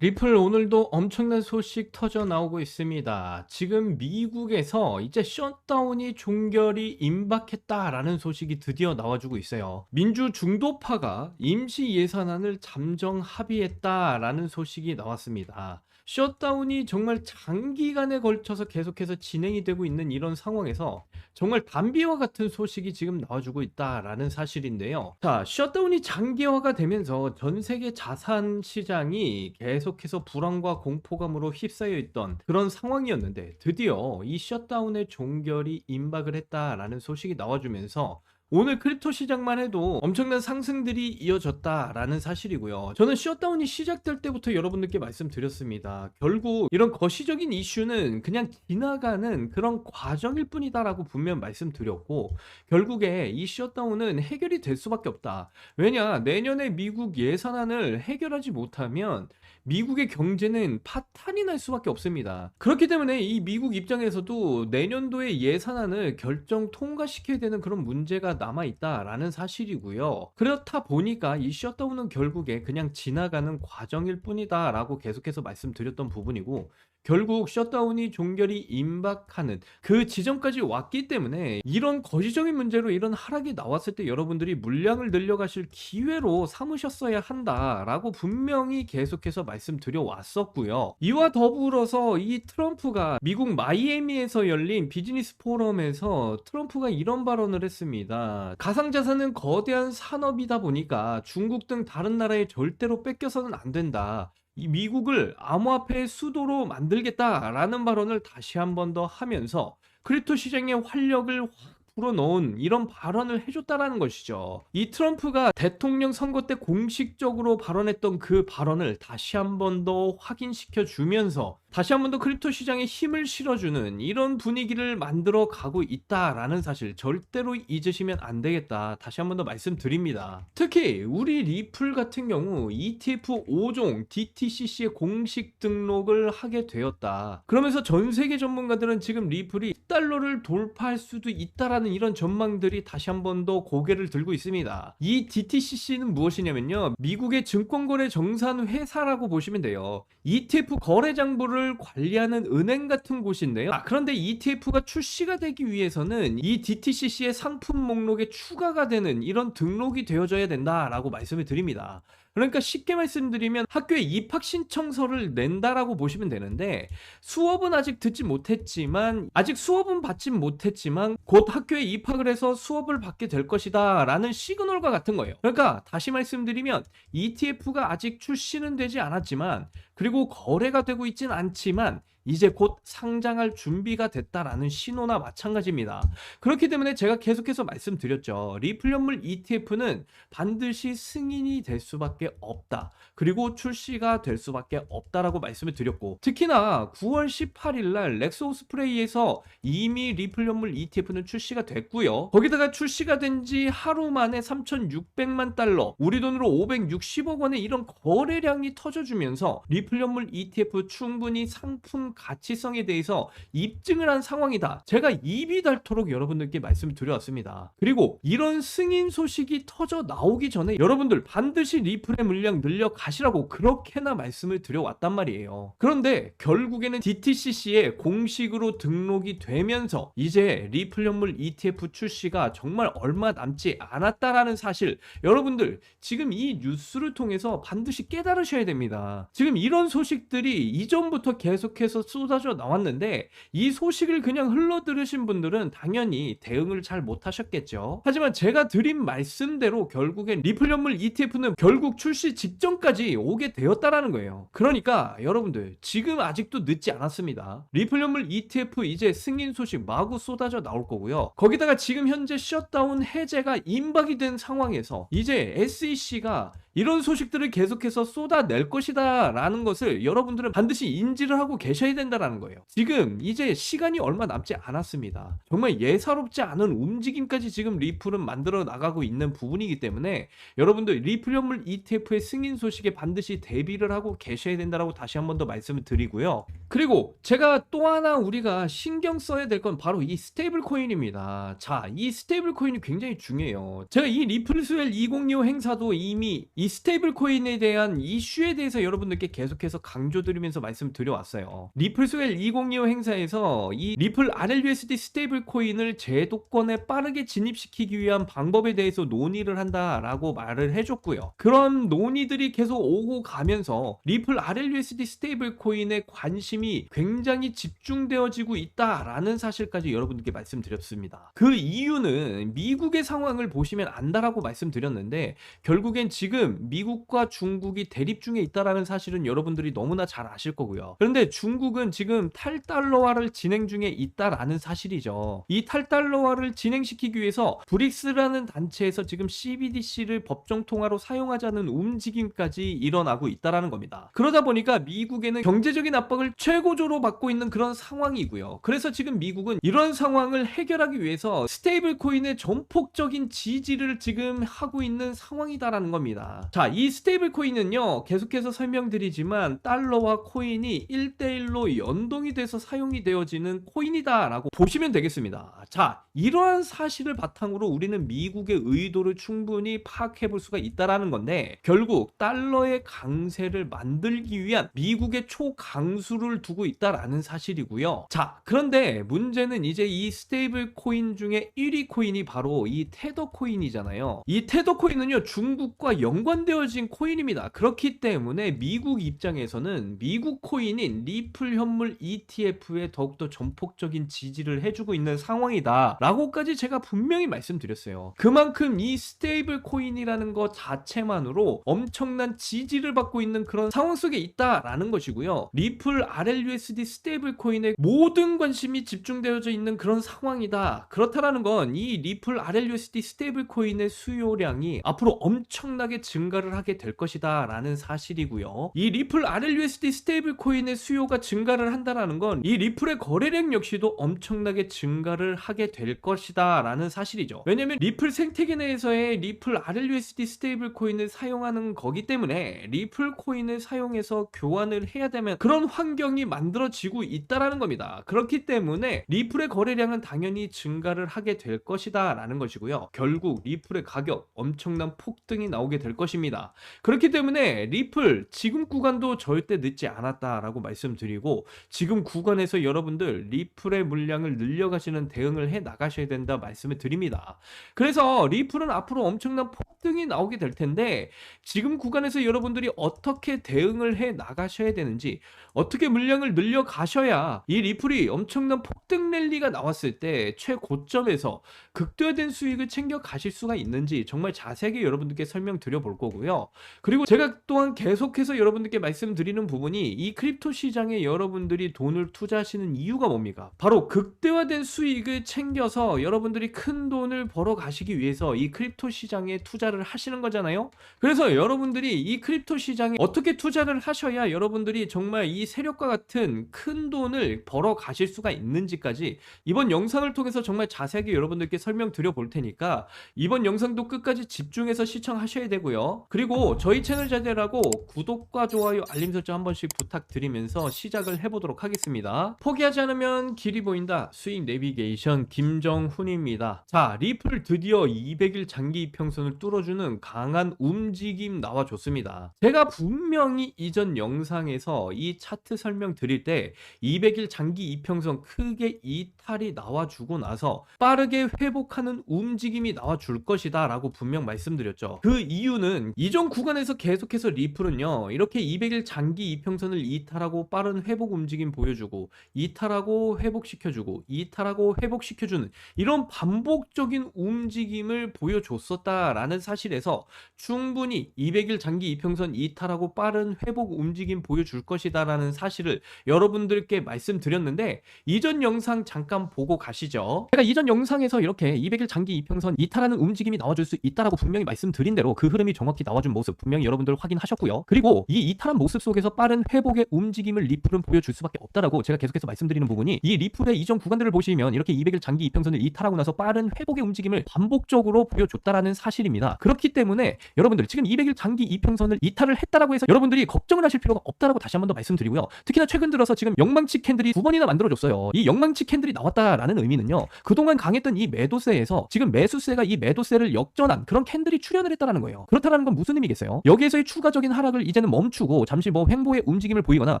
리플 오늘도 엄청난 소식 터져 나오고 있습니다. 지금 미국에서 이제 셧다운이 종결이 임박했다라는 소식이 드디어 나와주고 있어요. 민주 중도파가 임시 예산안을 잠정 합의했다라는 소식이 나왔습니다. 셧다운이 정말 장기간에 걸쳐서 계속해서 진행이 되고 있는 이런 상황에서 정말 단비와 같은 소식이 지금 나와주고 있다라는 사실인데요. 자, 셧다운이 장기화가 되면서 전 세계 자산 시장이 계속해서 불안과 공포감으로 휩싸여 있던 그런 상황이었는데 드디어 이 셧다운의 종결이 임박을 했다라는 소식이 나와주면서 오늘 크립토 시장만 해도 엄청난 상승들이 이어졌다라는 사실이고요. 저는 셧다운이 시작될 때부터 여러분들께 말씀드렸습니다. 결국 이런 거시적인 이슈는 그냥 지나가는 그런 과정일 뿐이다라고 분명 말씀드렸고, 결국에 이 셧다운은 해결이 될 수밖에 없다. 왜냐, 내년에 미국 예산안을 해결하지 못하면 미국의 경제는 파탄이 날 수밖에 없습니다. 그렇기 때문에 이 미국 입장에서도 내년도에 예산안을 결정 통과시켜야 되는 그런 문제가 남아있다라는 사실이고요. 그렇다 보니까 이 셧다운은 결국에 그냥 지나가는 과정일 뿐이다 라고 계속해서 말씀드렸던 부분이고, 결국 셧다운이 종결이 임박하는 그 지점까지 왔기 때문에 이런 거시적인 문제로 이런 하락이 나왔을 때 여러분들이 물량을 늘려가실 기회로 삼으셨어야 한다라고 분명히 계속해서 말씀드려 왔었고요. 이와 더불어서 이 트럼프가 미국 마이애미에서 열린 비즈니스 포럼에서 트럼프가 이런 발언을 했습니다. 가상자산은 거대한 산업이다 보니까 중국 등 다른 나라에 절대로 뺏겨서는 안 된다. 이 미국을 암호화폐의 수도로 만들겠다라는 발언을 다시 한 번 더 하면서 크립토 시장에 활력을 확 불어넣은 이런 발언을 해줬다라는 것이죠. 이 트럼프가 대통령 선거 때 공식적으로 발언했던 그 발언을 다시 한 번 더 확인시켜 주면서 다시 한 번 더 크립토 시장에 힘을 실어주는 이런 분위기를 만들어 가고 있다라는 사실 절대로 잊으시면 안 되겠다. 다시 한 번 더 말씀드립니다. 특히 우리 리플 같은 경우 ETF 5종 DTCC에 공식 등록을 하게 되었다. 그러면서 전 세계 전문가들은 지금 리플이 10달러를 돌파할 수도 있다라는 이런 전망들이 다시 한 번 더 고개를 들고 있습니다. 이 DTCC는 무엇이냐면요, 미국의 증권거래 정산 회사라고 보시면 돼요. ETF 거래 장부를 관리하는 은행 같은 곳인데요. 그런데 ETF가 출시가 되기 위해서는 이 DTCC의 상품 목록에 추가가 되는 이런 등록이 되어져야 된다라고 말씀을 드립니다. 그러니까 쉽게 말씀드리면 학교에 입학 신청서를 낸다라고 보시면 되는데, 수업은 아직 듣지 못했지만 아직 수업은 받진 못했지만 곧 학교에 입학을 해서 수업을 받게 될 것이다 라는 시그널과 같은 거예요. 그러니까 다시 말씀드리면 ETF가 아직 출시는 되지 않았지만, 그리고 거래가 되고 있진 않지만 이제 곧 상장할 준비가 됐다라는 신호나 마찬가지입니다. 그렇기 때문에 제가 계속해서 말씀드렸죠. 리플 연물 ETF는 반드시 승인이 될 수밖에 없다. 그리고 출시가 될 수밖에 없다라고 말씀을 드렸고, 특히나 9월 18일 날 렉스 오스프레이에서 이미 리플 연물 ETF는 출시가 됐고요. 거기다가 출시가 된 지 하루 만에 3,600만 달러, 우리 돈으로 560억 원의 이런 거래량이 터져주면서 리플 연물 ETF 충분히 상품 가치성에 대해서 입증을 한 상황이다. 제가 입이 닳도록 여러분들께 말씀을 드려왔습니다. 그리고 이런 승인 소식이 터져 나오기 전에 여러분들 반드시 리플의 물량 늘려 가시라고 그렇게나 말씀을 드려왔단 말이에요. 그런데 결국에는 DTCC에 공식으로 등록이 되면서 이제 리플 연물 ETF 출시가 정말 얼마 남지 않았다라는 사실, 여러분들 지금 이 뉴스를 통해서 반드시 깨달으셔야 됩니다. 지금 이런 소식들이 이전부터 계속해서 쏟아져 나왔는데 이 소식을 그냥 흘러들으신 분들은 당연히 대응을 잘 못하셨겠죠. 하지만 제가 드린 말씀대로 결국엔 리플 연물 ETF는 결국 출시 직전까지 오게 되었다라는 거예요. 그러니까 여러분들 지금 아직도 늦지 않았습니다. 리플 연물 ETF 이제 승인 소식 마구 쏟아져 나올 거고요. 거기다가 지금 현재 셧다운 해제가 임박이 된 상황에서 이제 SEC가 이런 소식들을 계속해서 쏟아낼 것이다 라는 것을 여러분들은 반드시 인지를 하고 계셔야 된다라는 거예요. 지금 이제 시간이 얼마 남지 않았습니다. 정말 예사롭지 않은 움직임까지 지금 리플은 만들어 나가고 있는 부분이기 때문에 여러분들 리플 연물 ETF의 승인 소식에 반드시 대비를 하고 계셔야 된다라고 다시 한 번 더 말씀을 드리고요. 그리고 제가 또 하나 우리가 신경 써야 될 건 바로 이 스테이블 코인입니다. 자, 이 스테이블 코인이 굉장히 중요해요. 제가 이 리플스웰 2025 행사도 이미 이 이 스테이블 코인에 대한 이슈에 대해서 여러분들께 계속해서 강조드리면서 말씀드려왔어요. 리플스웰 2025 행사에서 이 리플 RLUSD 스테이블 코인을 제도권에 빠르게 진입시키기 위한 방법에 대해서 논의를 한다라고 말을 해줬고요. 그런 논의들이 계속 오고 가면서 리플 RLUSD 스테이블 코인의 관심이 굉장히 집중되어지고 있다라는 사실까지 여러분들께 말씀드렸습니다. 그 이유는 미국의 상황을 보시면 안다라고 말씀드렸는데, 결국엔 지금 미국과 중국이 대립 중에 있다라는 사실은 여러분들이 너무나 잘 아실 거고요. 그런데 중국은 지금 탈달러화를 진행 중에 있다라는 사실이죠. 이 탈달러화를 진행시키기 위해서 브릭스라는 단체에서 지금 CBDC를 법정 통화로 사용하자는 움직임까지 일어나고 있다라는 겁니다. 그러다 보니까 미국에는 경제적인 압박을 최고조로 받고 있는 그런 상황이고요. 그래서 지금 미국은 이런 상황을 해결하기 위해서 스테이블 코인의 전폭적인 지지를 지금 하고 있는 상황이다라는 겁니다. 자, 이 스테이블 코인은요, 계속해서 설명드리지만 달러와 코인이 1대1로 연동이 돼서 사용이 되어지는 코인이다라고 보시면 되겠습니다. 자, 이러한 사실을 바탕으로 우리는 미국의 의도를 충분히 파악해 볼 수가 있다라는 건데, 결국 달러의 강세를 만들기 위한 미국의 초강수를 두고 있다라는 사실이고요. 자, 그런데 문제는 이제 이 스테이블 코인 중에 1위 코인이 바로 이 테더 코인이잖아요. 이 테더 코인은요, 중국과 연관되어진 코인입니다. 그렇기 때문에 미국 입장에서는 미국 코인인 리플 현물 ETF에 더욱더 전폭적인 지지를 해주고 있는 상황이다 라고까지 제가 분명히 말씀드렸어요. 그만큼 이 스테이블 코인이라는 것 자체만으로 엄청난 지지를 받고 있는 그런 상황 속에 있다라는 것이고요. 리플 RLUSD 스테이블 코인에 모든 관심이 집중되어져 있는 그런 상황이다. 그렇다라는 건 이 리플 RLUSD 스테이블 코인의 수요량이 앞으로 엄청나게 증가를 하게 될 것이다 라는 사실이고요. 이 리플 RLUSD 스테이블 코인의 수요가 증가를 한다라는 건 이 리플의 거래량 역시도 엄청나게 증가를 하게 될 것이다 라는 사실이죠. 왜냐면 리플 생태계 내에서의 리플 RLUSD 스테이블 코인을 사용하는 거기 때문에 리플 코인을 사용해서 교환을 해야 되면 그런 환경이 만들어지고 있다라는 겁니다. 그렇기 때문에 리플의 거래량은 당연히 증가를 하게 될 것이다 라는 것이고요. 결국 리플의 가격 엄청난 폭등이 나오게 될 것입니다. 그렇기 때문에 리플 지금 구간도 절대 늦지 않았다라고 말씀드리고, 지금 구간에서 여러분들 리플의 물량을 늘려가시는 대응을 해 나가셔야 된다 말씀을 드립니다. 그래서 리플은 앞으로 엄청난 폭등이 나오게 될 텐데, 지금 구간에서 여러분들이 어떻게 대응을 해 나가셔야 되는지, 어떻게 물량을 늘려 가셔야 이 리플이 엄청난 폭등 랠리가 나왔을 때 최고점에서 극대화된 수익을 챙겨 가실 수가 있는지 정말 자세하게 여러분들께 설명드려 볼 거고요. 그리고 제가 또한 계속해서 여러분들께 말씀드리는 부분이, 이 크립토 시장에 여러분들이 돈을 투자하시는 이유가 뭡니까? 바로 극대화된 수익을 챙겨서 여러분들이 큰 돈을 벌어 가시기 위해서 이 크립토 시장에 투자를 하시는 거잖아요. 그래서 여러분들이 이 크립토 시장에 어떻게 투자를 하셔야 여러분들이 정말 이 세력과 같은 큰 돈을 벌어 가실 수가 있는지까지 이번 영상을 통해서 정말 자세하게 여러분들께 설명드려 볼 테니까 이번 영상도 끝까지 집중해서 시청하셔야 되고요. 그리고 저희 채널 자제라고 구독과 좋아요, 알림 설정 한 번씩 부탁드리면서 시작을 해보도록 하겠습니다. 포기하지 않으면 길이 보인다. 수익 내비게이션 김정훈입니다. 자, 리플 드디어 200일 장기 이평선을 뚫어주는 강한 움직임 나와줬습니다. 제가 분명히 이전 영상에서 이 차트 설명드릴 때 200일 장기 이평선 크게 이탈이 나와주고 나서 빠르게 회복하는 움직임이 나와줄 것이다 라고 분명 말씀드렸죠. 그 이유는 이전 구간에서 계속해서 리플은요, 이렇게 200일 장기 이평선을 이탈하고 빠른 회복 움직임 보여주고, 이탈하고 회복시켜주고, 이탈하고 회복시켜주는 이런 반복적인 움직임을 보여줬었다라는 사실에서 충분히 200일 장기 이평선 이탈하고 빠른 회복 움직임 보여줄 것이다 라는 사실을 여러분들께 말씀드렸는데, 이전 영상 잠깐 보고 가시죠. 제가 이전 영상에서 이렇게 200일 장기 이평선 이탈하는 움직임이 나와줄 수 있다라고 분명히 말씀드린 대로 그 흐름이 정확히 나와준 모습 분명히 여러분들 확인하셨고요. 그리고 이 이탈한 모습 속에서 빠른 회복의 움직임을 리플은 보여줄 수밖에 없다라고 제가 계속해서 말씀드리는 부분이, 이 리플의 이전 구간들을 보시면 이렇게 200일 장기 이평선을 이탈하고 나서 빠른 회복의 움직임을 반복적으로 보여줬다라는 사실입니다. 그렇기 때문에 여러분들 지금 200일 장기 이평선을 이탈을 했다라고 해서 여러분들이 걱정을 하실 필요가 없다라고 다시 한 번 더 말씀드리고요. 특히나 최근 들어서 지금 영망치 캔들이 2번이나 만들어줬어요. 이 영망치 캔들이 나왔다라는 의미는요, 그동안 강했던 이 매도세에서 지금 매수세가 이 매도세를 역전한 그런 캔들이 출현을 했다라는 거예요. 그렇다라는 건 무슨 의미겠어요? 여기에서의 추가적인 하락을 이제는 멈추고 잠시 뭐 횡보의 움직임을 보이거나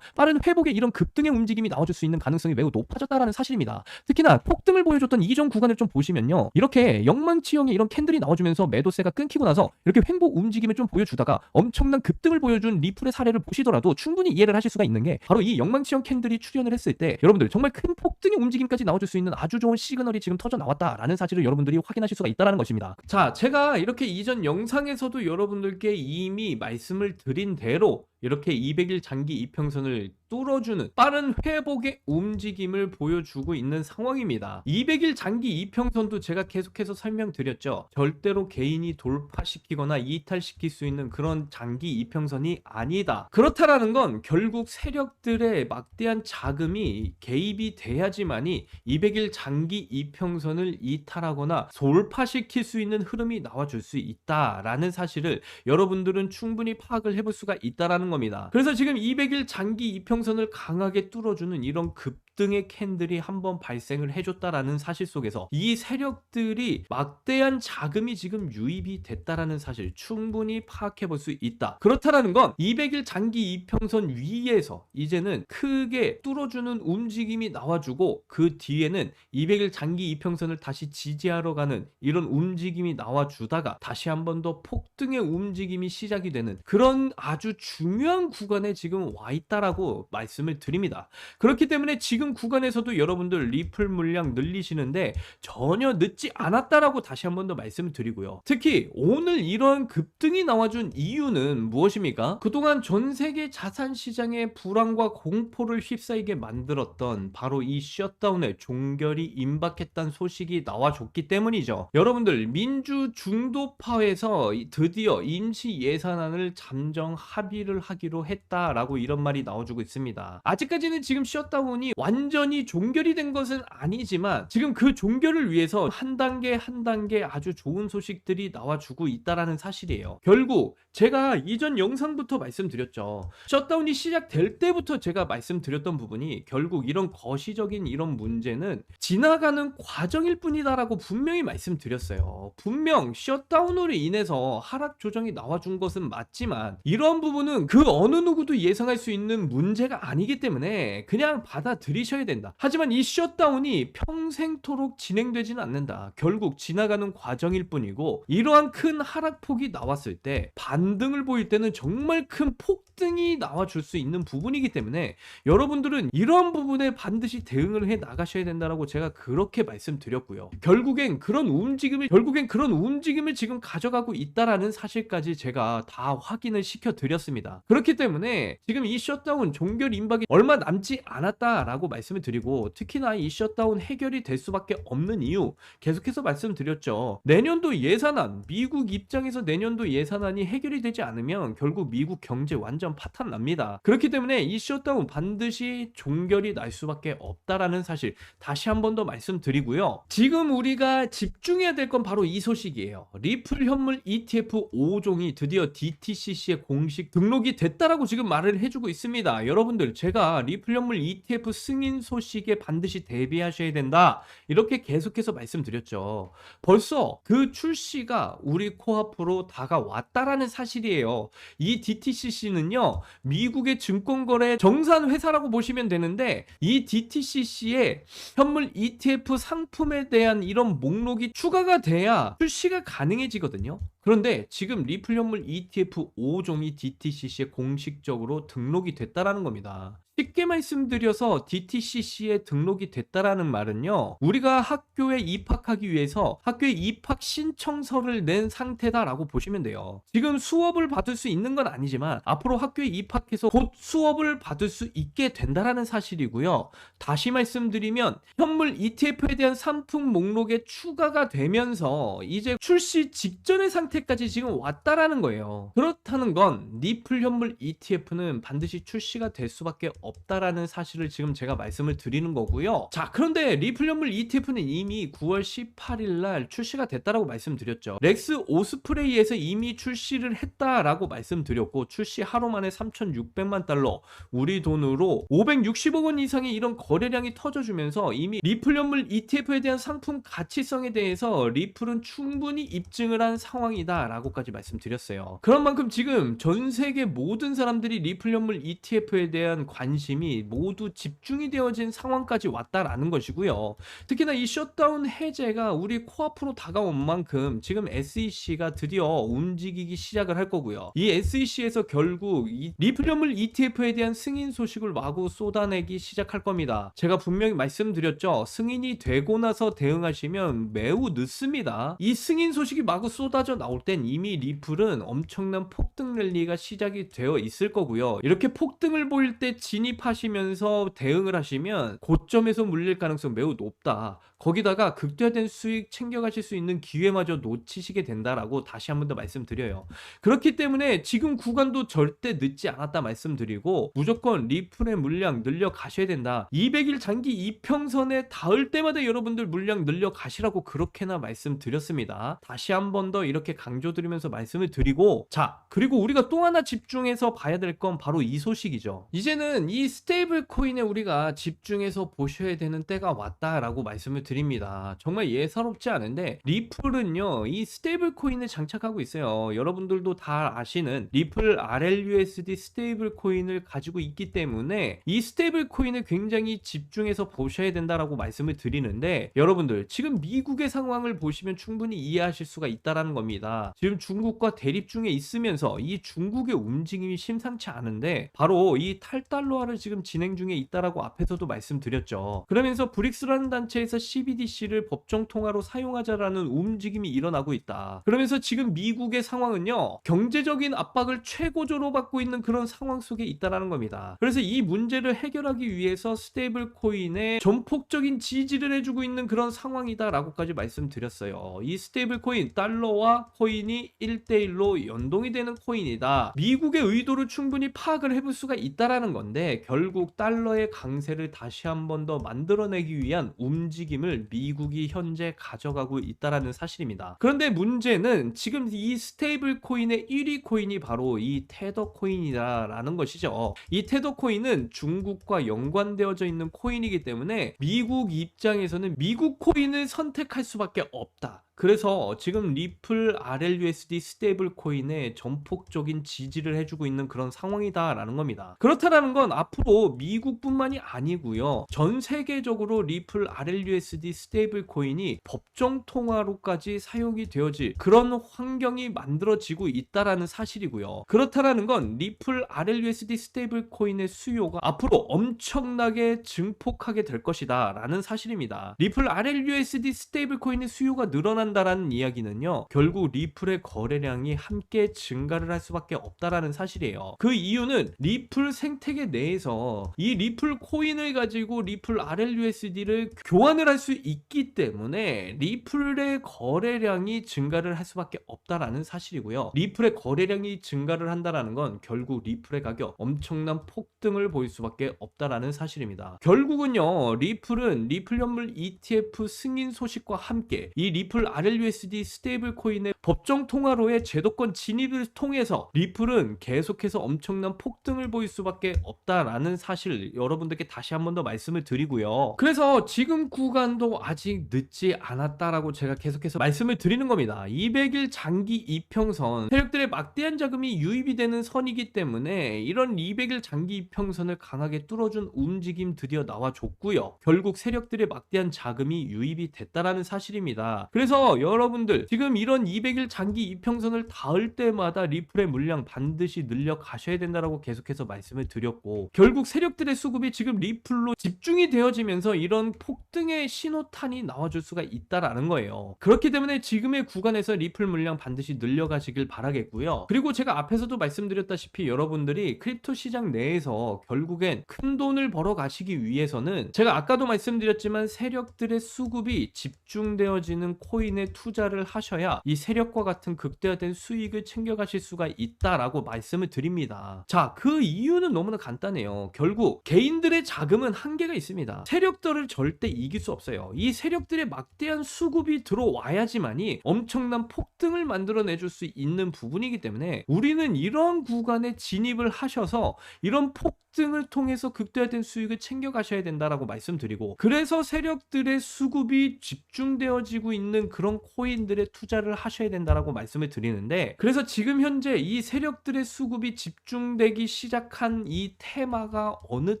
빠른 회복의 이런 급등의 움직임이 나와줄 수 있는 가능성이 매우 높아졌다라는 사실입니다. 특히나 폭등을 보여줬던 이전 구간을 좀 보시면요, 이렇게 영망치형의 이런 캔들이 나와주면서 매도세가 끊기고 나서 이렇게 횡보 움직임을 좀 보여주다가 엄청난 급등을 보여준 리플의 사례를 보시더라도 충분히 이해를 하실 수가 있는 게, 바로 이 영망치형 캔들이 출현을 했을 때 여러분들 정말 큰 폭등의 움직임까지 나와줄 수 있는 아주 좋은 시그널이 지금 터져 나왔다라는 사실을 여러분들이 확인하실 수가 있다는 것입니다. 자, 제가 이렇게 이전 영상에서도 여러분들께 이미 말씀을 드린 대로 이렇게 200일 장기 이평선을 뚫어주는 빠른 회복의 움직임을 보여주고 있는 상황입니다. 200일 장기 이평선도 제가 계속해서 설명드렸죠. 절대로 개인이 돌파시키거나 이탈시킬 수 있는 그런 장기 이평선이 아니다. 그렇다라는 건 결국 세력들의 막대한 자금이 개입이 돼야지만이 200일 장기 이평선을 이탈하거나 돌파시킬 수 있는 흐름이 나와줄 수 있다라는 사실을 여러분들은 충분히 파악을 해볼 수가 있다라는 겁니다. 그래서 지금 200일 장기 이평선을 강하게 뚫어주는 이런 급등의 캔들이 한번 발생을 해줬다라는 사실 속에서 이 세력들이 막대한 자금이 지금 유입이 됐다라는 사실 충분히 파악해 볼 수 있다. 그렇다라는 건 200일 장기 이평선 위에서 이제는 크게 뚫어주는 움직임이 나와주고 그 뒤에는 200일 장기 이평선을 다시 지지하러 가는 이런 움직임이 나와주다가 다시 한 번 더 폭등의 움직임이 시작이 되는 그런 아주 중요한 구간에 지금 와 있다라고 말씀을 드립니다. 그렇기 때문에 지금 구간에서도 여러분들 리플 물량 늘리시는데 전혀 늦지 않았다라고 다시 한 번 더 말씀을 드리고요. 특히 오늘 이런 급등이 나와준 이유는 무엇입니까? 그동안 전 세계 자산 시장의 불안과 공포를 휩싸이게 만들었던 바로 이 셧다운에 종결이 임박했다는 소식이 나와줬기 때문이죠. 여러분들 민주 중도파에서 드디어 임시 예산안을 잠정 합의를 하기로 했다라고 이런 말이 나와주고 있습니다. 아직까지는 지금 셧다운이 완전히 종결이 된 것은 아니지만 지금 그 종결을 위해서 한 단계 한 단계 아주 좋은 소식들이 나와주고 있다라는 사실이에요. 결국 제가 이전 영상부터 말씀드렸죠. 셧다운이 시작될 때부터 제가 말씀드렸던 부분이 결국 이런 거시적인 이런 문제는 지나가는 과정일 뿐이다라고 분명히 말씀드렸어요. 분명 셧다운으로 인해서 하락 조정이 나와준 것은 맞지만 이러한 부분은 그 어느 누구도 예상할 수 있는 문제가 아니기 때문에 그냥 받아들이셔야 된다. 하지만 이 셧다운이 평생토록 진행되지는 않는다. 결국 지나가는 과정일 뿐이고 이러한 큰 하락폭이 나왔을 때 반등을 보일 때는 정말 큰 폭등이 나와줄 수 있는 부분이기 때문에 여러분들은 이러한 부분에 반드시 대응을 해 나가셔야 된다라고 제가 그렇게 말씀드렸고요. 결국엔 그런 움직임을 지금 가져가고 있다라는 사실까지 제가 다 확인을 시켜드렸습니다. 그렇기 때문에 지금 이 셧다운 종결 임박이 얼마 남지 않았다라고 말씀을 드리고, 특히나 이 셧다운 해결이 될 수밖에 없는 이유 계속해서 말씀드렸죠. 내년도 예산안, 미국 입장에서 내년도 예산안이 해결이 되지 않으면 결국 미국 경제 완전 파탄 납니다. 그렇기 때문에 이 셧다운 반드시 종결이 날 수밖에 없다라는 사실 다시 한 번 더 말씀드리고요. 지금 우리가 집중해야 될 건 바로 이 소식이에요. 리플 현물 ETF 5종이 드디어 DTCC에 공식 등록이 됐다라고 지금 말을 해주고 있습니다. 여러분들, 제가 리플 현물 ETF 승인 소식에 반드시 대비하셔야 된다 이렇게 계속해서 말씀드렸죠. 벌써 그 출시가 우리 코앞으로 다가왔다라는 사실이에요. 이 DTCC는요, 미국의 증권거래 정산 회사라고 보시면 되는데, 이 DTCC에 현물 ETF 상품에 대한 이런 목록이 추가가 돼야 출시가 가능해지거든요. 그런데 지금 리플 현물 ETF 5종이 DTCC에 공식적으로 등록이 됐다라는 겁니다. 쉽게 말씀드려서 DTCC에 등록이 됐다라는 말은요, 우리가 학교에 입학하기 위해서 학교에 입학 신청서를 낸 상태다라고 보시면 돼요. 지금 수업을 받을 수 있는 건 아니지만 앞으로 학교에 입학해서 곧 수업을 받을 수 있게 된다라는 사실이고요. 다시 말씀드리면 현물 ETF에 대한 상품 목록에 추가가 되면서 이제 출시 직전의 상태까지 지금 왔다라는 거예요. 그렇다는 건 리플 현물 ETF는 반드시 출시가 될 수밖에 없다라는 사실을 지금 제가 말씀을 드리는 거고요. 자, 그런데 리플 연물 ETF는 이미 9월 18일 날 출시가 됐다라고 말씀드렸죠. 렉스 오스프레이에서 이미 출시를 했다라고 말씀드렸고, 출시 하루 만에 3,600만 달러, 우리 돈으로 560억 원 이상의 이런 거래량이 터져주면서 이미 리플 연물 ETF에 대한 상품 가치성에 대해서 리플은 충분히 입증을 한 상황이다 라고까지 말씀드렸어요. 그런 만큼 지금 전 세계 모든 사람들이 리플 연물 ETF에 대한 관심이 모두 집중이 되어진 상황까지 왔다라는 것이고요. 특히나 이 셧다운 해제가 우리 코앞으로 다가온 만큼 지금 SEC가 드디어 움직이기 시작을 할 거고요. 이 SEC에서 결국 이 리플 연물 ETF에 대한 승인 소식을 마구 쏟아내기 시작할 겁니다. 제가 분명히 말씀드렸죠. 승인이 되고 나서 대응하시면 매우 늦습니다. 이 승인 소식이 마구 쏟아져 나올 땐 이미 리플은 엄청난 폭등 랠리가 시작이 되어 있을 거고요. 이렇게 폭등을 보일 때 진입하시면서 대응을 하시면 고점에서 물릴 가능성 매우 높다. 거기다가 극대화된 수익 챙겨가실 수 있는 기회마저 놓치시게 된다라고 다시 한 번 더 말씀드려요. 그렇기 때문에 지금 구간도 절대 늦지 않았다 말씀드리고, 무조건 리플의 물량 늘려 가셔야 된다. 200일 장기 이평선에 닿을 때마다 여러분들 물량 늘려 가시라고 그렇게나 말씀드렸습니다. 다시 한 번 더 이렇게 강조드리면서 말씀을 드리고, 자, 그리고 우리가 또 하나 집중해서 봐야 될 건 바로 이 소식이죠. 이제는 이 스테이블 코인에 우리가 집중해서 보셔야 되는 때가 왔다라고 말씀을 드립니다. 정말 예사롭지 않은데 리플은요, 이 스테이블 코인을 장착하고 있어요. 여러분들도 다 아시는 리플 RLUSD 스테이블 코인을 가지고 있기 때문에 이 스테이블 코인을 굉장히 집중해서 보셔야 된다라고 말씀을 드리는데, 여러분들 지금 미국의 상황을 보시면 충분히 이해하실 수가 있다라는 겁니다. 지금 중국과 대립 중에 있으면서 이 중국의 움직임이 심상치 않은데 바로 이 탈달러화를 지금 진행 중에 있다라고 앞에서도 말씀드렸죠. 그러면서 브릭스라는 단체에서 CBDC를 법정 통화로 사용하자라는 움직임이 일어나고 있다. 그러면서 지금 미국의 상황은요, 경제적인 압박을 최고조로 받고 있는 그런 상황 속에 있다라는 겁니다. 그래서 이 문제를 해결하기 위해서 스테이블 코인에 전폭적인 지지를 해주고 있는 그런 상황이다라고까지 말씀드렸어요. 이 스테이블 코인, 달러와 코인이 1대1로 연동이 되는 코인이다. 미국의 의도를 충분히 파악을 해볼 수가 있다라는 건데, 결국 달러의 강세를 다시 한 번 더 만들어내기 위한 움직임을 미국이 현재 가져가고 있다라는 사실입니다. 그런데 문제는 지금 이 스테이블 코인의 1위 코인이 바로 이 테더 코인이라는 것이죠. 이 테더 코인은 중국과 연관되어져 있는 코인이기 때문에 미국 입장에서는 미국 코인을 선택할 수밖에 없다. 그래서 지금 리플 RLUSD 스테이블 코인에 전폭적인 지지를 해주고 있는 그런 상황이다라는 겁니다. 그렇다라는 건 앞으로 미국뿐만이 아니고요, 전 세계적으로 리플 RLUSD 스테이블 코인이 법정 통화로까지 사용이 되어질 그런 환경이 만들어지고 있다라는 사실이고요. 그렇다라는 건 리플 RLUSD 스테이블 코인의 수요가 앞으로 엄청나게 증폭하게 될 것이다 라는 사실입니다. 리플 RLUSD 스테이블 코인의 수요가 늘어난다라는 이야기는요, 결국 리플의 거래량이 함께 증가를 할 수밖에 없다라는 사실이에요. 그 이유는 리플 생태계 내에서 이 리플 코인을 가지고 리플 RLUSD를 교환을 할 수 있기 때문에 리플의 거래량이 증가를 할 수밖에 없다라는 사실이고요. 리플의 거래량이 증가를 한다라는 건 결국 리플의 가격 엄청난 폭등을 보일 수밖에 없다라는 사실입니다. 결국은요, 리플은 리플 연물 ETF 승인 소식과 함께 이 리플 RLUSD 스테이블 코인의 법정 통화로의 제도권 진입을 통해서 리플은 계속해서 엄청난 폭등을 보일 수밖에 없다라는 사실 여러분들께 다시 한 번 더 말씀을 드리고요. 그래서 지금 구간도 아직 늦지 않았다라고 제가 계속해서 말씀을 드리는 겁니다. 200일 장기 이평선, 세력들의 막대한 자금이 유입이 되는 선이기 때문에 이런 200일 장기 이평선을 강하게 뚫어준 움직임 드디어 나와줬고요. 결국 세력들의 막대한 자금이 유입이 됐다라는 사실입니다. 그래서 여러분들 지금 이런 200일 장기 이평선을 닿을 때마다 리플의 물량 반드시 늘려 가셔야 된다라고 계속해서 말씀을 드렸고, 결국 세력들의 수급이 지금 리플로 집중이 되어지면서 이런 폭등의 신호탄이 나와줄 수가 있다라는 거예요. 그렇기 때문에 지금의 구간에서 리플 물량 반드시 늘려가시길 바라겠고요. 그리고 제가 앞에서도 말씀드렸다시피 여러분들이 크립토 시장 내에서 결국엔 큰 돈을 벌어 가시기 위해서는 제가 아까도 말씀드렸지만 세력들의 수급이 집중되어지는 코인을 코인에 투자를 하셔야 이 세력과 같은 극대화된 수익을 챙겨가실 수가 있다라고 말씀을 드립니다. 자, 그 이유는 너무나 간단해요. 결국 개인들의 자금은 한계가 있습니다. 세력들을 절대 이길 수 없어요. 이 세력들의 막대한 수급이 들어와야지만이 엄청난 폭등을 만들어내줄 수 있는 부분이기 때문에 우리는 이런 구간에 진입을 하셔서 이런 폭등을 통해서 극대화된 수익을 챙겨가셔야 된다라고 말씀드리고, 그래서 세력들의 수급이 집중되어지고 있는 그런 코인들에 투자를 하셔야 된다라고 말씀을 드리는데, 그래서 지금 현재 이 세력들의 수급이 집중되기 시작한 이 테마가 어느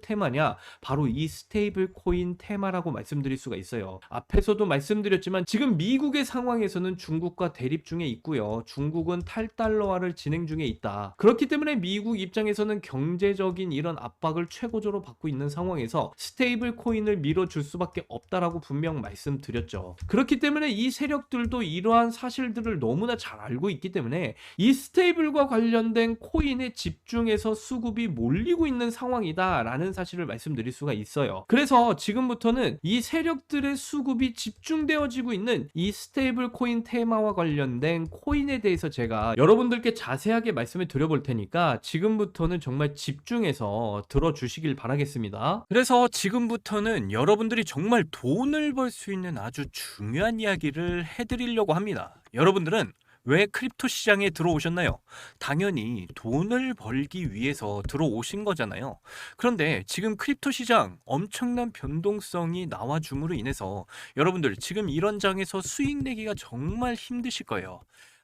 테마냐? 바로 이 스테이블 코인 테마라고 말씀드릴 수가 있어요. 앞에서도 말씀드렸지만 지금 미국의 상황에서는 중국과 대립 중에 있고요. 중국은 탈달러화를 진행 중에 있다. 그렇기 때문에 미국 입장에서는 경제적인 이런 압박을 최고조로 받고 있는 상황에서 스테이블 코인을 밀어줄 수밖에 없다라고 분명 말씀드렸죠. 그렇기 때문에 이 세력들도 이러한 사실들을 너무나 잘 알고 있기 때문에 이 스테이블과 관련된 코인에 집중해서 수급이 몰리고 있는 상황이다 라는 사실을 말씀드릴 수가 있어요. 그래서 지금부터는 이 세력들의 수급이 집중되어지고 있는 이 스테이블 코인 테마와 관련된 코인에 대해서 제가 여러분들께 자세하게 말씀을 드려볼 테니까 지금부터는 정말 집중해서 들어주시길 바라겠습니다. 그래서 지금부터는 여러분들이 정말 돈을 벌 수 있는 아주 중요한 이야기를 해드리려고 합니다. 여러분들은 왜 크립토 시장에 들어오셨나요? 당연히 돈을 벌기 위해서 들어오신 거잖아요. 그런데 지금 크립토 시장 엄청난 변동성이 나와줌으로 인해서 여러분들 지금 이런 장에서 수익 내기가 정말 힘드실 거예요.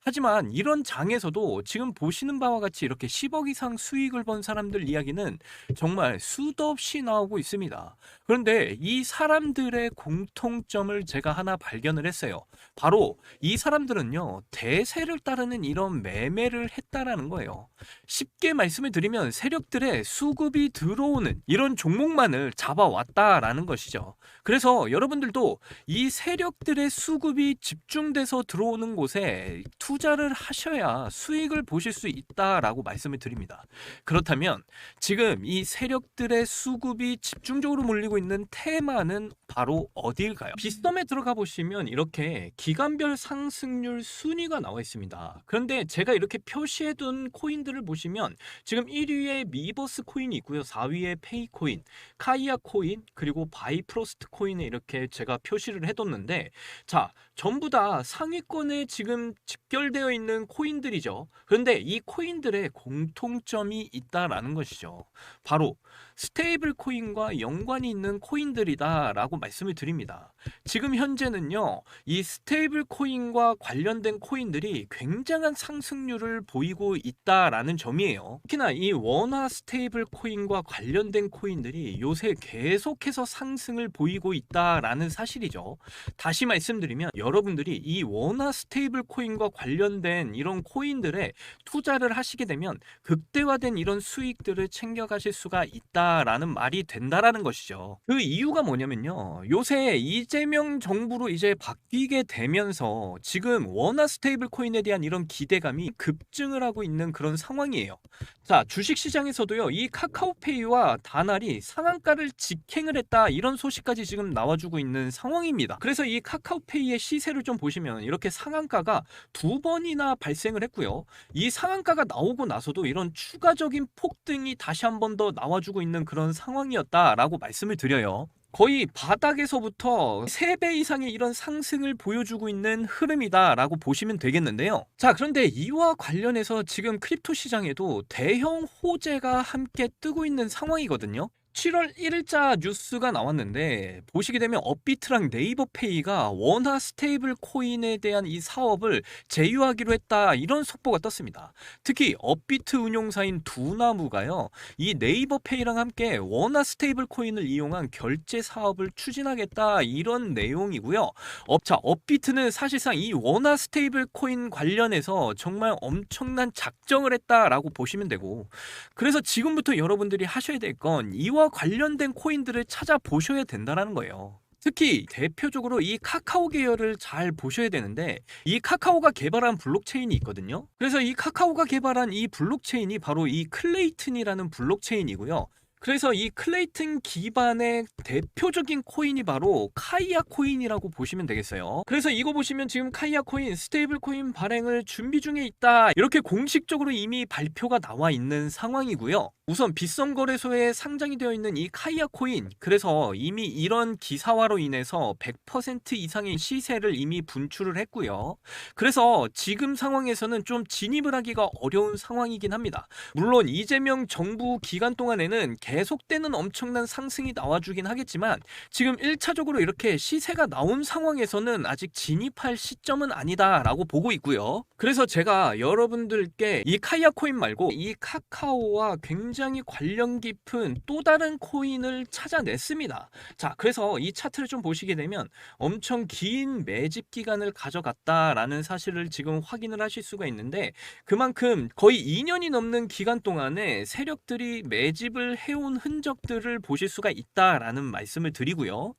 하지만 이런 장에서도 지금 보시는 바와 같이 이렇게 10억 이상 수익을 번 사람들 이야기는 정말 수도 없이 나오고 있습니다. 그런데 이 사람들의 공통점을 제가 하나 발견을 했어요. 바로 이 사람들은요, 대세를 따르는 이런 매매를 했다라는 거예요. 쉽게 말씀을 드리면 세력들의 수급이 들어오는 이런 종목만을 잡아왔다라는 것이죠. 그래서 여러분들도 이 세력들의 수급이 집중돼서 들어오는 곳에 투자를 하셔야 수익을 보실 수 있다라고 말씀을 드립니다. 그렇다면 지금 이 세력들의 수급이 집중적으로 몰리고 있는 테마는 바로 어디일까요? 빗썸에 들어가 보시면 이렇게 기간별 상승률 순위가 나와 있습니다. 그런데 제가 이렇게 표시해둔 코인들을 보시면 지금 1위에 미버스 코인이 있고요. 4위에 페이 코인, 카이아 코인, 그리고 바이프로스트 코인에 이렇게 제가 표시를 해뒀는데, 자, 전부 다 상위권에 지금 집결되어 있는 코인들이죠. 그런데 이 코인들의 공통점이 있다라는 것이죠. 바로 스테이블 코인과 연관이 있는 코인들이다라고 말씀을 드립니다. 지금 현재는요, 이 스테이블 코인과 관련된 코인들이 굉장한 상승률을 보이고 있다라는 점이에요. 특히나 이 원화 스테이블 코인과 관련된 코인들이 요새 계속해서 상승을 보이고 있다라는 사실이죠. 다시 말씀드리면 여러분들이 이 원화 스테이블 코인과 관련된 이런 코인들에 투자를 하시게 되면 극대화된 이런 수익들을 챙겨가실 수가 있다라는 말이 된다라는 것이죠. 그 이유가 뭐냐면요, 요새 이재명 정부로 이제 바뀌게 되면서 지금 원화 스테이블 코인에 대한 이런 기대감이 급증을 하고 있는 그런 상황이에요. 자, 주식시장에서도요, 이 카카오페이와 다날이 상한가를 직행을 했다, 이런 소식까지 지금 나와주고 있는 상황입니다. 그래서 이 카카오페이의 시세를 좀 보시면 이렇게 상한가가 2번이나 발생을 했고요. 이 상한가가 나오고 나서도 이런 추가적인 폭등이 다시 한 번 더 나와주고 있는 그런 상황이었다라고 말씀을 드려요. 거의 바닥에서부터 3배 이상의 이런 상승을 보여주고 있는 흐름이다라고 보시면 되겠는데요. 자, 그런데 이와 관련해서 지금 크립토 시장에도 대형 호재가 함께 뜨고 있는 상황이거든요. 7월 1일자 뉴스가 나왔는데 보시게 되면 업비트랑 네이버페이가 원화 스테이블 코인에 대한 이 사업을 제휴하기로 했다, 이런 속보가 떴습니다. 특히 업비트 운용사인 두나무가요, 이 네이버페이랑 함께 원화 스테이블 코인을 이용한 결제 사업을 추진하겠다, 이런 내용이고요. 업비트는 사실상 이 원화 스테이블 코인 관련해서 정말 엄청난 작정을 했다라고 보시면 되고, 그래서 지금부터 여러분들이 하셔야 될 건 이와 관련된 코인들을 찾아보셔야 된다는 거예요. 특히 대표적으로 이 카카오 계열을 잘 보셔야 되는데, 이 카카오가 개발한 블록체인이 있거든요. 그래서 이 카카오가 개발한 이 블록체인이 바로 이 클레이튼이라는 블록체인이고요. 그래서 이 클레이튼 기반의 대표적인 코인이 바로 카이아 코인이라고 보시면 되겠어요. 그래서 이거 보시면 지금 카이아 코인 스테이블 코인 발행을 준비 중에 있다, 이렇게 공식적으로 이미 발표가 나와 있는 상황이고요. 우선 빗썸거래소에 상장이 되어 있는 이 카이아 코인, 그래서 이미 이런 기사화로 인해서 100% 이상의 시세를 이미 분출을 했고요. 그래서 지금 상황에서는 좀 진입을 하기가 어려운 상황이긴 합니다. 물론 이재명 정부 기간 동안에는 계속되는 엄청난 상승이 나와주긴 하겠지만 지금 1차적으로 이렇게 시세가 나온 상황에서는 아직 진입할 시점은 아니다라고 보고 있고요. 그래서 제가 여러분들께 이 카이아 코인 말고 이 카카오와 굉장히 관련 깊은 또 다른 코인을 찾아냈습니다. 자, 그래서 이 차트를 좀 보시게 되면 엄청 긴 매집 기간을 가져갔다라는 사실을 지금 확인을 하실 수가 있는데, 그만큼 거의 2년이 넘는 기간 동안에 세력들이 매집을 해온 흔적들을 보실 수가 있다라는 말씀을 드리고요.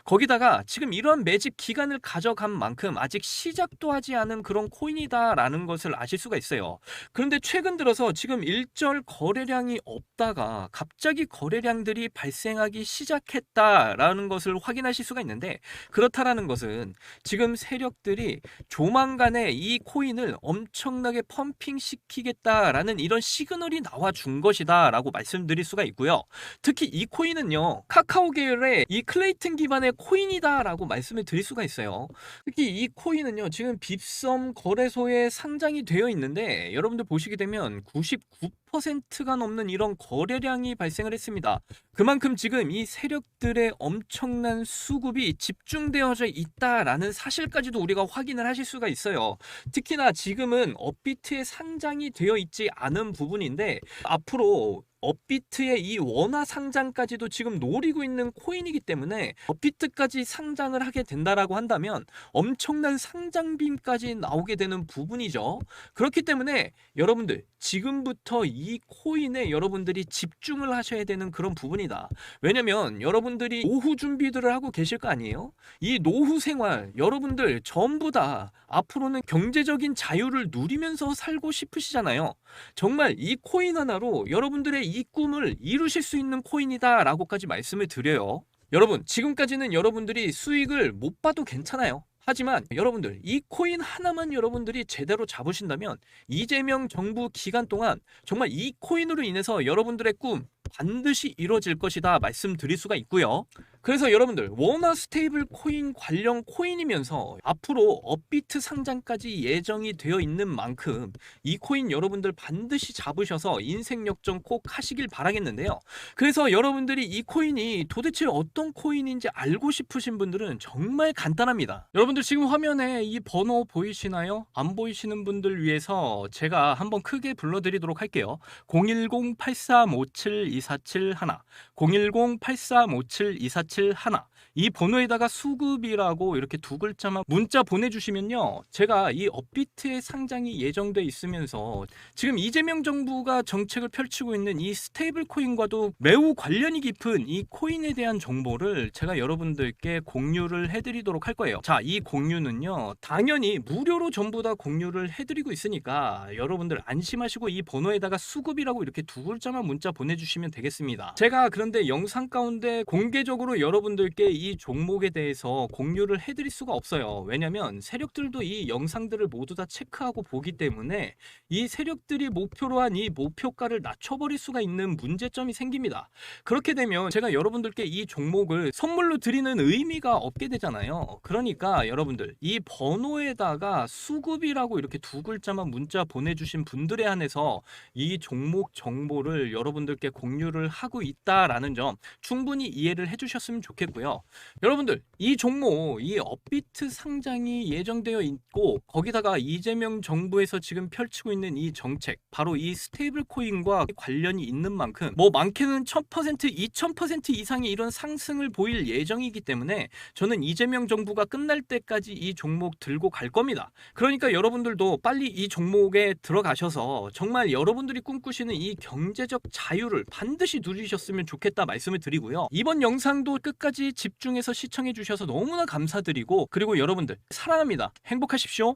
거기다가 지금 이러한 매집 기간을 가져간 만큼 아직 시작도 하지 않은 그런 코인이다라는 것을 아실 수가 있어요. 그런데 최근 들어서 지금 일절 거래량이 없다가 갑자기 거래량들이 발생하기 시작했다라는 것을 확인하실 수가 있는데, 그렇다라는 것은 지금 세력들이 조만간에 이 코인을 엄청나게 펌핑 시키겠다라는 이런 시그널이 나와 준 것이다 라고 말씀드릴 수가 있고요. 특히 이 코인은요, 카카오 계열의 이 클레이튼 기반의 코인이다 라고 말씀을 드릴 수가 있어요. 특히 이 코인은요, 지금 빗썸 거래소에 상장이 되어 있는데 여러분들 보시게 되면 99%가 넘는 이런 거래량이 발생을 했습니다. 그만큼 지금 이 세력들의 엄청난 수급이 집중되어져 있다라는 사실까지도 우리가 확인을 하실 수가 있어요. 특히나 지금은 업비트에 상장이 되어 있지 않은 부분인데 앞으로 업비트의 이 원화 상장까지도 지금 노리고 있는 코인이기 때문에 업비트까지 상장을 하게 된다라고 한다면 엄청난 상장빔까지 나오게 되는 부분이죠. 그렇기 때문에 여러분들 지금부터 이 코인에 여러분들이 집중을 하셔야 되는 그런 부분이다. 왜냐면 여러분들이 노후 준비들을 하고 계실 거 아니에요? 이 노후 생활 여러분들 전부 다 앞으로는 경제적인 자유를 누리면서 살고 싶으시잖아요. 정말 이 코인 하나로 여러분들의 이 꿈을 이루실 수 있는 코인이다 라고까지 말씀을 드려요. 여러분, 지금까지는 여러분들이 수익을 못 봐도 괜찮아요. 하지만 여러분들 이 코인 하나만 여러분들이 제대로 잡으신다면 이재명 정부 기간 동안 정말 이 코인으로 인해서 여러분들의 꿈 반드시 이루어질 것이다 말씀드릴 수가 있고요. 그래서 여러분들 원화 스테이블 코인 관련 코인이면서 앞으로 업비트 상장까지 예정이 되어 있는 만큼 이 코인 여러분들 반드시 잡으셔서 인생 역전 꼭 하시길 바라겠는데요. 그래서 여러분들이 이 코인이 도대체 어떤 코인인지 알고 싶으신 분들은 정말 간단합니다. 여러분들 지금 화면에 이 번호 보이시나요? 안 보이시는 분들 위해서 제가 한번 크게 불러드리도록 할게요. 010-8357-2471 010-8357-2471 이 번호에다가 수급이라고 이렇게 두 글자만 문자 보내주시면요, 제가 이 업비트의 상장이 예정돼 있으면서 지금 이재명 정부가 정책을 펼치고 있는 이 스테이블 코인과도 매우 관련이 깊은 이 코인에 대한 정보를 제가 여러분들께 공유를 해드리도록 할 거예요. 자, 이 공유는요 당연히 무료로 전부 다 공유를 해드리고 있으니까 여러분들 안심하시고 이 번호에다가 수급이라고 이렇게 두 글자만 문자 보내주시면 되겠습니다. 제가 그런데 영상 가운데 공개적으로 여러분들께 이 종목에 대해서 공유를 해드릴 수가 없어요. 왜냐면 세력들도 이 영상들을 모두 다 체크하고 보기 때문에 이 세력들이 목표로 한 이 목표가를 낮춰버릴 수가 있는 문제점이 생깁니다. 그렇게 되면 제가 여러분들께 이 종목을 선물로 드리는 의미가 없게 되잖아요. 그러니까 여러분들 이 번호에다가 수급이라고 이렇게 두 글자만 문자 보내주신 분들에 한해서 이 종목 정보를 여러분들께 공유를 하고 있다라는 점 충분히 이해를 해주셨으면 좋겠고요. 여러분들 이 종목 이 업비트 상장이 예정되어 있고 거기다가 이재명 정부에서 지금 펼치고 있는 이 정책 바로 이 스테이블 코인과 관련이 있는 만큼 뭐 많게는 1000% 2000% 이상의 이런 상승을 보일 예정이기 때문에 저는 이재명 정부가 끝날 때까지 이 종목 들고 갈 겁니다. 그러니까 여러분들도 빨리 이 종목에 들어가셔서 정말 여러분들이 꿈꾸시는 이 경제적 자유를 반드시 누리셨으면 좋겠다 말씀을 드리고요. 이번 영상도 끝까지 집중해서 시청해 주셔서 너무나 감사드리고, 그리고 여러분들 사랑합니다. 행복하십시오.